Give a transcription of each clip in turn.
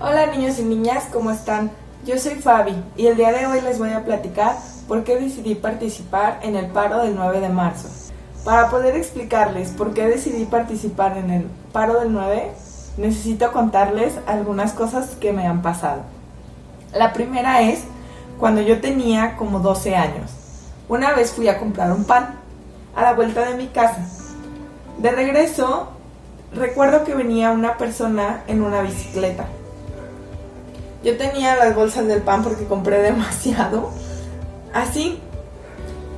Hola niños y niñas, ¿cómo están? Yo soy Fabi y el día de hoy les voy a platicar por qué decidí participar en el paro del 9 de marzo. Para poder explicarles por qué decidí participar en el paro del 9, necesito contarles algunas cosas que me han pasado. La primera es cuando yo tenía como 12 años. Una vez fui a comprar un pan a la vuelta de mi casa. De regreso, recuerdo que venía una persona en una bicicleta. Yo tenía las bolsas del pan porque compré demasiado, así.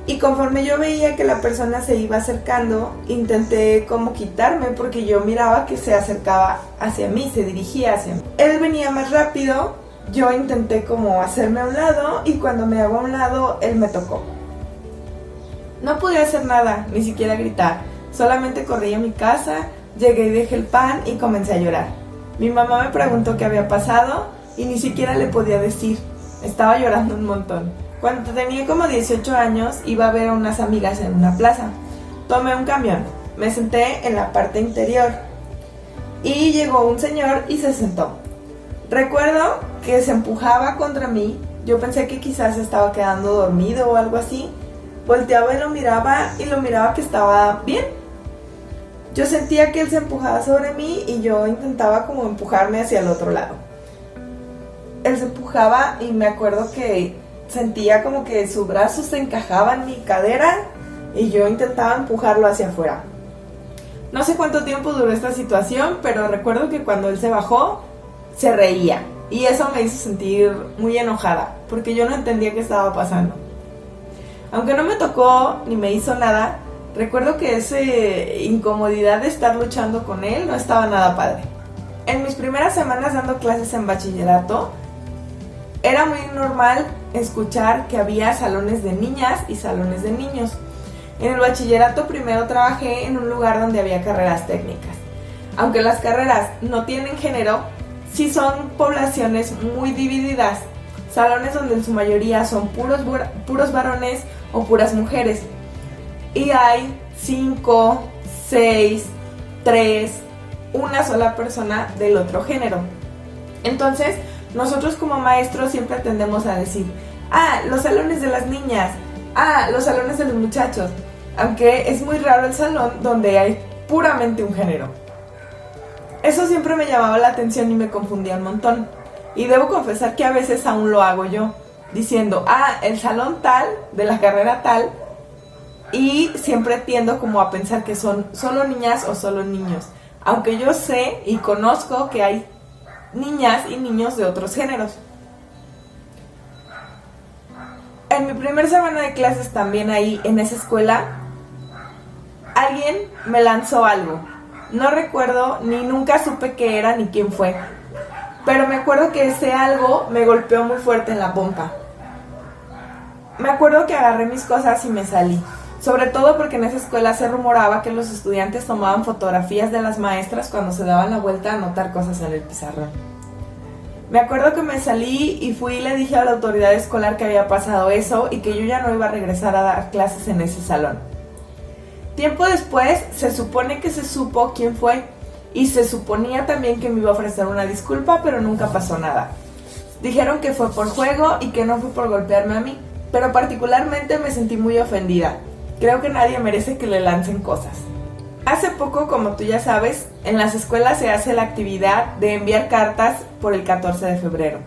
Y conforme yo veía que la persona se iba acercando, intenté como quitarme porque yo miraba que se acercaba hacia mí, se dirigía hacia mí. Él venía más rápido, yo intenté como hacerme a un lado y cuando me hago a un lado, él me tocó. No pude hacer nada, ni siquiera gritar, solamente corrí a mi casa, llegué y dejé el pan y comencé a llorar. Mi mamá me preguntó qué había pasado y ni siquiera le podía decir, estaba llorando un montón. Cuando tenía como 18 años iba a ver a unas amigas en una plaza. Tomé un camión, me senté en la parte interior y llegó un señor y se sentó. Recuerdo que se empujaba contra mí, yo pensé que quizás estaba quedando dormido o algo así. Volteaba y lo miraba que estaba bien. Yo sentía que él se empujaba sobre mí y yo intentaba como empujarme hacia el otro lado. Él se empujaba y me acuerdo que sentía como que su brazo se encajaba en mi cadera y yo intentaba empujarlo hacia afuera. No sé cuánto tiempo duró esta situación, pero recuerdo que cuando él se bajó, se reía. Y eso me hizo sentir muy enojada, porque yo no entendía qué estaba pasando. Aunque no me tocó ni me hizo nada, recuerdo que esa incomodidad de estar luchando con él no estaba nada padre. En mis primeras semanas dando clases en bachillerato, era muy normal escuchar que había salones de niñas y salones de niños. En el bachillerato primero trabajé en un lugar donde había carreras técnicas. Aunque las carreras no tienen género, sí son poblaciones muy divididas. Salones donde en su mayoría son puros varones o puras mujeres. Y hay 5, 6, 3, una sola persona del otro género. Entonces, nosotros como maestros siempre tendemos a decir, los salones de las niñas, los salones de los muchachos, aunque es muy raro el salón donde hay puramente un género. Eso siempre me llamaba la atención y me confundía un montón. Y debo confesar que a veces aún lo hago yo, diciendo, el salón tal, de la carrera tal, y siempre tiendo como a pensar que son solo niñas o solo niños, aunque yo sé y conozco que hay niñas y niños de otros géneros. En mi primer semana de clases también ahí en esa escuela, alguien me lanzó algo. No recuerdo ni nunca supe qué era ni quién fue, pero me acuerdo que ese algo me golpeó muy fuerte en la pompa. Me acuerdo que agarré mis cosas y me salí. Sobre todo porque en esa escuela se rumoraba que los estudiantes tomaban fotografías de las maestras cuando se daban la vuelta a anotar cosas en el pizarrón. Me acuerdo que me salí y fui y le dije a la autoridad escolar que había pasado eso y que yo ya no iba a regresar a dar clases en ese salón. Tiempo después se supone que se supo quién fue y se suponía también que me iba a ofrecer una disculpa, pero nunca pasó nada. Dijeron que fue por juego y que no fue por golpearme a mí, pero particularmente me sentí muy ofendida. Creo que nadie merece que le lancen cosas. Hace poco, como tú ya sabes, en las escuelas se hace la actividad de enviar cartas por el 14 de febrero.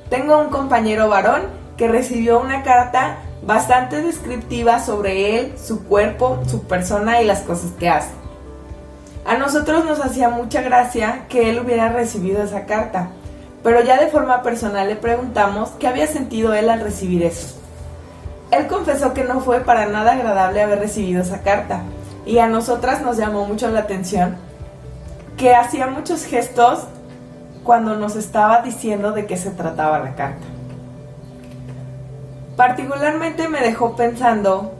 Tengo un compañero varón que recibió una carta bastante descriptiva sobre él, su cuerpo, su persona y las cosas que hace. A nosotros nos hacía mucha gracia que él hubiera recibido esa carta, pero ya de forma personal le preguntamos qué había sentido él al recibir eso. Él confesó que no fue para nada agradable haber recibido esa carta, y a nosotras nos llamó mucho la atención que hacía muchos gestos cuando nos estaba diciendo de qué se trataba la carta. Particularmente me dejó pensando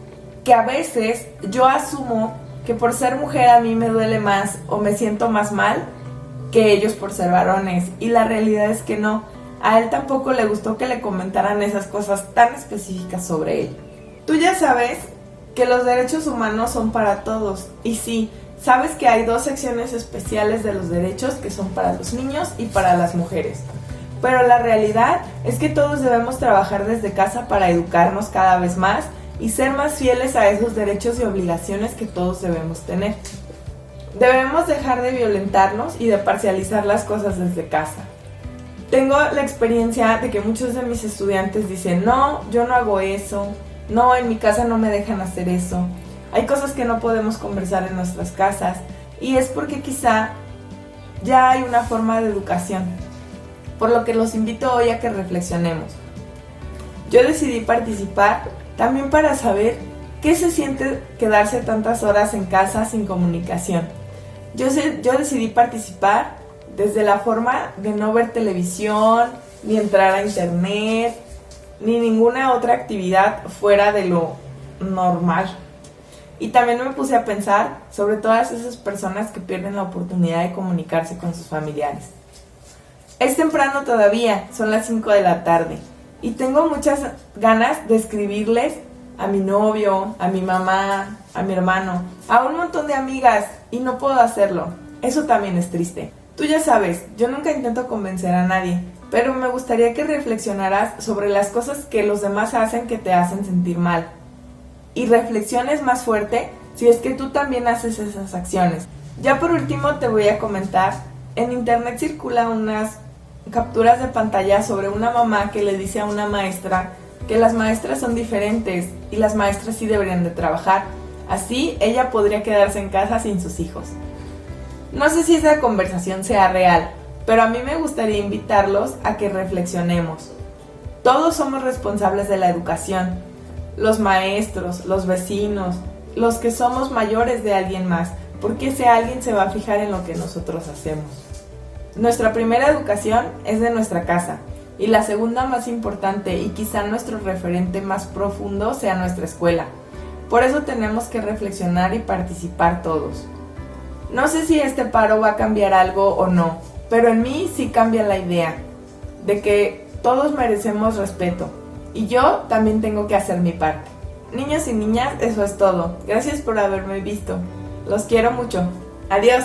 que a veces yo asumo que por ser mujer a mí me duele más o me siento más mal que ellos por ser varones, y la realidad es que no. A él tampoco le gustó que le comentaran esas cosas tan específicas sobre él. Tú ya sabes que los derechos humanos son para todos, y sí, sabes que hay dos secciones especiales de los derechos que son para los niños y para las mujeres. Pero la realidad es que todos debemos trabajar desde casa para educarnos cada vez más y ser más fieles a esos derechos y obligaciones que todos debemos tener. Debemos dejar de violentarnos y de parcializar las cosas desde casa. Tengo la experiencia de que muchos de mis estudiantes dicen, no, yo no hago eso, no, en mi casa no me dejan hacer eso. Hay cosas que no podemos conversar en nuestras casas y es porque quizá ya hay una forma de educación, por lo que los invito hoy a que reflexionemos. Yo decidí participar también para saber qué se siente quedarse tantas horas en casa sin comunicación. Yo decidí participar desde la forma de no ver televisión, ni entrar a internet, ni ninguna otra actividad fuera de lo normal. Y también me puse a pensar sobre todas esas personas que pierden la oportunidad de comunicarse con sus familiares. Es temprano todavía, son las 5 de la tarde, y tengo muchas ganas de escribirles a mi novio, a mi mamá, a mi hermano, a un montón de amigas, y no puedo hacerlo. Eso también es triste. Tú ya sabes, yo nunca intento convencer a nadie, pero me gustaría que reflexionaras sobre las cosas que los demás hacen que te hacen sentir mal. Y reflexiones más fuerte si es que tú también haces esas acciones. Ya por último te voy a comentar, en internet circulan unas capturas de pantalla sobre una mamá que le dice a una maestra que las maestras son diferentes y las maestras sí deberían de trabajar. Así ella podría quedarse en casa sin sus hijos. No sé si esa conversación sea real, pero a mí me gustaría invitarlos a que reflexionemos. Todos somos responsables de la educación. Los maestros, los vecinos, los que somos mayores de alguien más, porque ese alguien se va a fijar en lo que nosotros hacemos. Nuestra primera educación es de nuestra casa, y la segunda más importante y quizá nuestro referente más profundo sea nuestra escuela. Por eso tenemos que reflexionar y participar todos. No sé si este paro va a cambiar algo o no, pero en mí sí cambia la idea de que todos merecemos respeto y yo también tengo que hacer mi parte. Niños y niñas, eso es todo. Gracias por haberme visto. Los quiero mucho. Adiós.